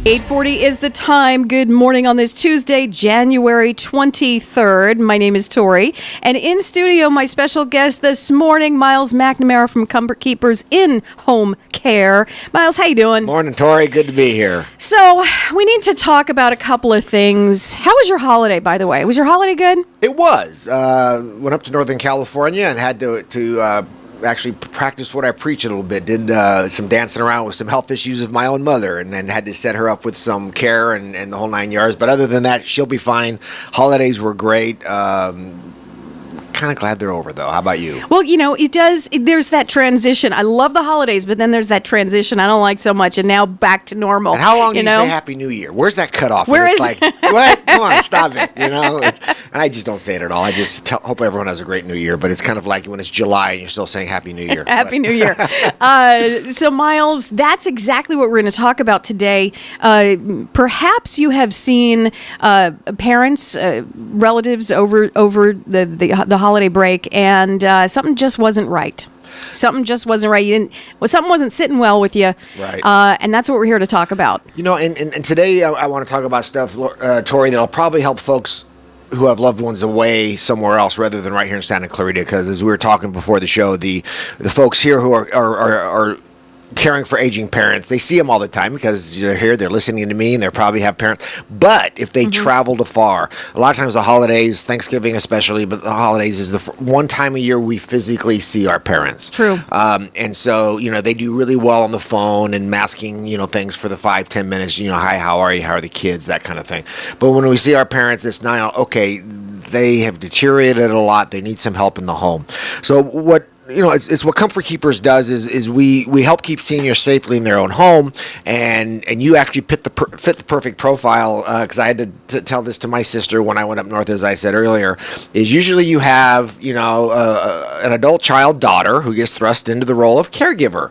8:40 is the time. Good morning on this Tuesday, January 23rd. My name is Tori. And in studio, my special guest this morning, Myles McNamara from Comfort Keepers in Home Care. Myles, how you doing? Morning, Tori. Good to be here. So we need to talk about a couple of things. How was your holiday, by the way? Was your holiday good? It was. Went up to Northern California and had to actually practice what I preach a little bit. Did some dancing around with some health issues with my own mother, and then had to set her up with some care and the whole 9 yards. But other than that, she'll be fine. Holidays were great. Kind of glad they're over, though. How about you? Well, there's that transition. I love the holidays, but then there's that transition I don't like so much, and now back to normal. And how long do you say Happy New Year? Where's that cutoff? Where is like, what? Come on, stop it. And I just don't say it at all. I just hope everyone has a great New Year, but it's kind of like when it's July and you're still saying Happy New Year. Happy New Year. So, Myles, that's exactly what we're going to talk about today. Perhaps you have seen parents, relatives over the holiday break, and something just wasn't right. Something just wasn't right. Something wasn't sitting well with you. Right. And that's what we're here to talk about. And today I want to talk about stuff, Tori, that'll probably help folks who have loved ones away somewhere else rather than right here in Santa Clarita. Because as we were talking before the show, the folks here who are caring for aging parents, they see them all the time because they're here, they're listening to me, and they probably have parents. But if they traveled afar, a lot of times the holidays, Thanksgiving especially, but the holidays is the one time a year we physically see our parents. True. And so, they do really well on the phone and masking, things for the 5-10 minutes, hi, how are you, how are the kids, that kind of thing. But when we see our parents, it's not, okay, they have deteriorated a lot, they need some help in the home. So what it's what Comfort Keepers does is we help keep seniors safely in their own home, and you actually fit the perfect profile, because I had to tell this to my sister when I went up north, as I said earlier, is usually you have an adult child daughter who gets thrust into the role of caregiver,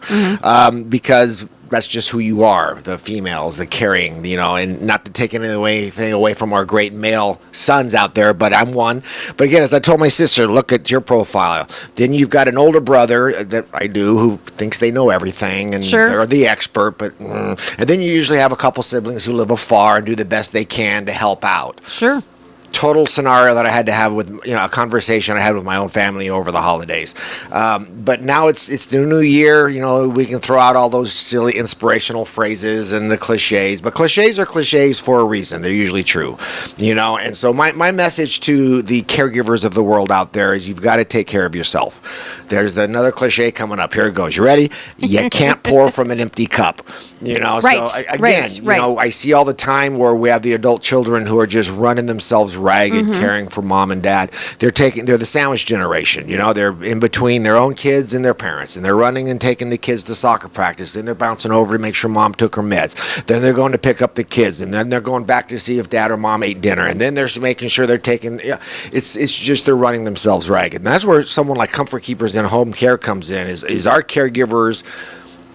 because that's just who you are, the females, the caring, and not to take anything away from our great male sons out there, but I'm one. But again, as I told my sister, look at your profile. Then you've got an older brother that I do who thinks they know everything and they're the expert, and then you usually have a couple siblings who live afar and do the best they can to help out. Sure. Total scenario that I had to have with a conversation I had with my own family over the holidays. But now it's the new year. We can throw out all those silly inspirational phrases and the cliches. But cliches are cliches for a reason. They're usually true. And so my message to the caregivers of the world out there is you've got to take care of yourself. There's another cliche coming up. Here it goes. You ready? You can't pour from an empty cup. Right. So again, right. I see all the time where we have the adult children who are just running themselves ragged, caring for mom and dad. They're the sandwich generation. They're in between their own kids and their parents, and they're running and taking the kids to soccer practice. Then they're bouncing over to make sure mom took her meds. Then they're going to pick up the kids, and then they're going back to see if dad or mom ate dinner. And then they're making sure they're taking. It's just they're running themselves ragged. And that's where someone like Comfort Keepers in Home Care comes in. Is our caregivers.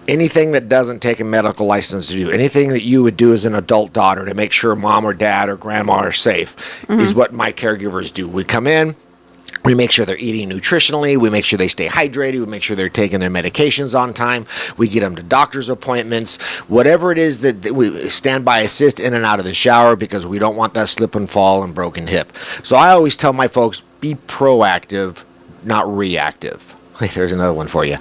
Anything that doesn't take a medical license to do, anything that you would do as an adult daughter to make sure mom or dad or grandma are safe, is what my caregivers do. We come in, we make sure they're eating nutritionally, we make sure they stay hydrated, we make sure they're taking their medications on time, we get them to doctor's appointments, whatever it is that we stand by, assist in and out of the shower, because we don't want that slip and fall and broken hip. So I always tell my folks, be proactive, not reactive. There's another one for you.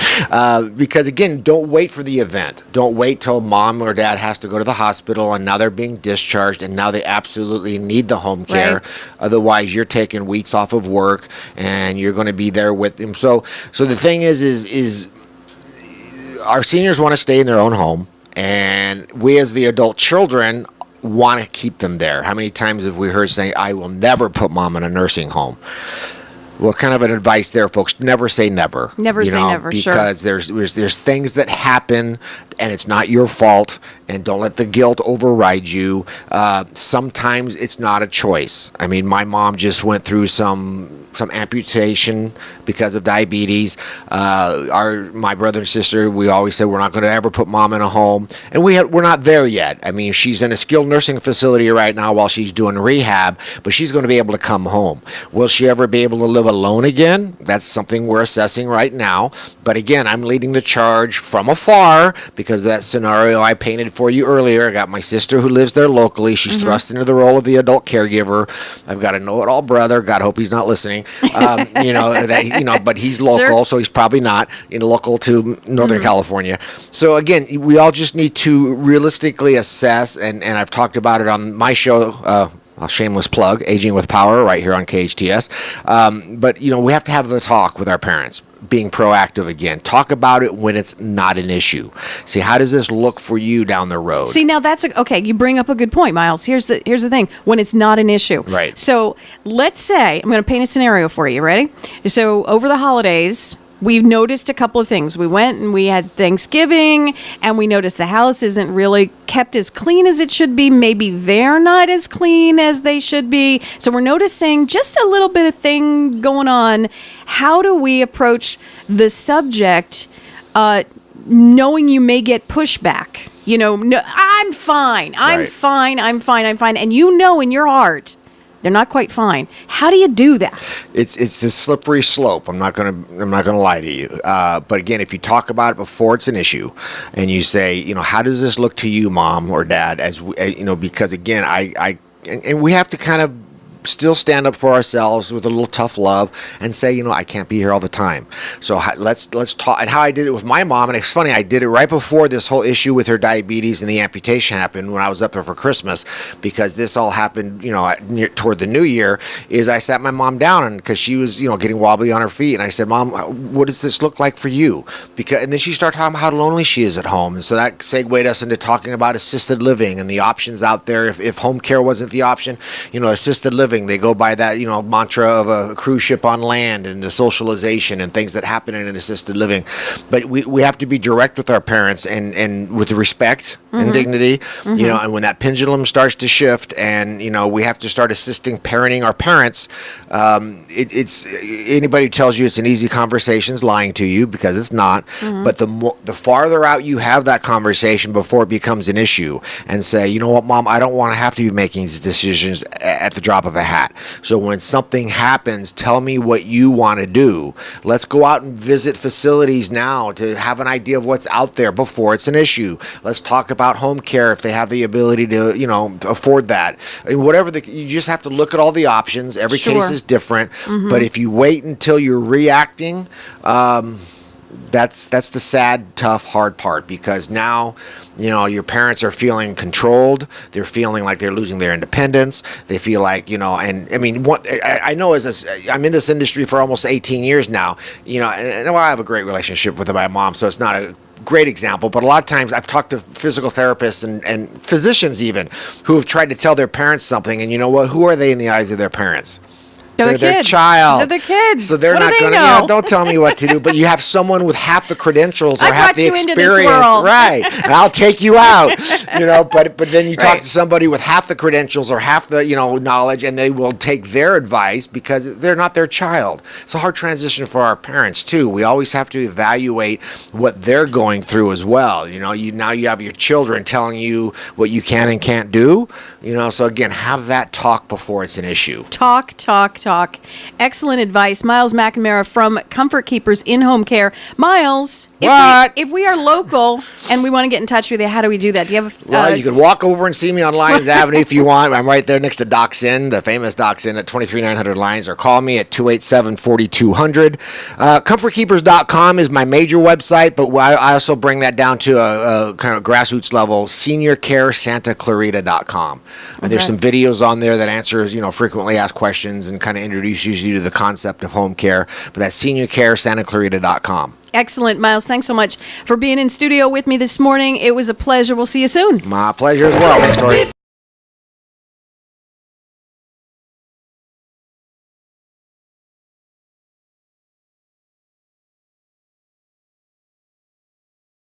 Because, again, don't wait for the event. Don't wait till mom or dad has to go to the hospital and now they're being discharged and now they absolutely need the home care. Right. Otherwise, you're taking weeks off of work and you're going to be there with them. So the thing is our seniors want to stay in their own home, and we as the adult children want to keep them there. How many times have we heard saying, I will never put mom in a nursing home? Well, kind of an advice there, folks. Never say never. Never say never, because there's things that happen, and it's not your fault, and don't let the guilt override you. Sometimes it's not a choice. I mean, my mom just went through some amputation because of diabetes. My brother and sister, we always said we're not going to ever put mom in a home, and we're not there yet. I mean, she's in a skilled nursing facility right now while she's doing rehab, but she's going to be able to come home. Will she ever be able to live alone again? That's something we're assessing right now. But again, I'm leading the charge from afar because because of that scenario I painted for you earlier. I got my sister who lives there locally. She's thrust into the role of the adult caregiver. I've got a know-it-all brother. God, hope he's not listening. But he's local, so he's probably not local to Northern California. So again, we all just need to realistically assess, and I've talked about it on my show. A shameless plug, Aging with Power, right here on KHTS. But we have to have the talk with our parents, being proactive again. Talk about it when it's not an issue. See, how does this look for you down the road? See, now okay. You bring up a good point, Myles. Here's the thing: when it's not an issue, right? So let's say I'm going to paint a scenario for you. Ready? So over the holidays, we've noticed a couple of things. We went and we had Thanksgiving, and we noticed the house isn't really kept as clean as it should be. Maybe they're not as clean as they should be. So we're noticing just a little bit of thing going on. How do we approach the subject, knowing you may get pushback? No, I'm fine. I'm fine. And in your heart, they're not quite fine. How do you do that? It's a slippery slope. I'm not gonna lie to you. But again, if you talk about it before it's an issue, and you say, how does this look to you, mom or dad? Because again, and we have to kind of still stand up for ourselves with a little tough love and say, I can't be here all the time. So let's talk. And how I did it with my mom, and it's funny, I did it right before this whole issue with her diabetes and the amputation happened when I was up there for Christmas, because this all happened, toward the new year. Is I sat my mom down, and because she was, getting wobbly on her feet, and I said, Mom, what does this look like for you? And then she started talking about how lonely she is at home, and so that segued us into talking about assisted living and the options out there. If home care wasn't the option, assisted living. They go by that, mantra of a cruise ship on land and the socialization and things that happen in an assisted living. But we have to be direct with our parents and with respect and dignity, and when that pendulum starts to shift and, we have to start assisting parenting our parents, it's anybody who tells you it's an easy conversation is lying to you, because it's not. But the farther out you have that conversation before it becomes an issue, and say, you know what, Mom, I don't want to have to be making these decisions at the drop of a hat. So when something happens, tell me what you want to do. Let's go out and visit facilities now to have an idea of what's out there before it's an issue. Let's talk about home care if they have the ability to, afford that. I mean, you just have to look at all the options. Every case is different. But if you wait until you're reacting, that's the sad, tough, hard part, because now, your parents are feeling controlled. They're feeling like they're losing their independence. They feel like, and I mean, I know I'm in this industry for almost 18 years now, and I have a great relationship with my mom, so it's not a great example, but a lot of times I've talked to physical therapists and physicians even who have tried to tell their parents something, and you know what? Who are they in the eyes of their parents? They're their child. They're the kids. So they're not going to, don't tell me what to do, but you have someone with half the credentials or half the experience. Right. And I'll take you out, but then you talk to somebody with half the credentials or half the, knowledge, and they will take their advice because they're not their child. It's a hard transition for our parents too. We always have to evaluate what they're going through as well. Now you have your children telling you what you can and can't do, so again, have that talk before it's an issue. Talk. Excellent advice. Myles McNamara from Comfort Keepers in-home care. Myles, if we are local and we want to get in touch with you, how do we do that? Do you have Well, you could walk over and see me on Lyons Avenue if you want. I'm right there next to Doc's Inn, the famous Doc's Inn at 23900 Lyons, or call me at 287-4200. ComfortKeepers.com is my major website, but I also bring that down to a kind of grassroots level, SeniorCareSantaClarita.com. And there's some videos on there that answers, frequently asked questions and kind of introduces you to the concept of home care. But that's SeniorCareSantaClarita.com. Excellent. Myles, thanks so much for being in studio with me this morning. It was a pleasure. We'll see you soon. My pleasure as well. Thanks, Tori.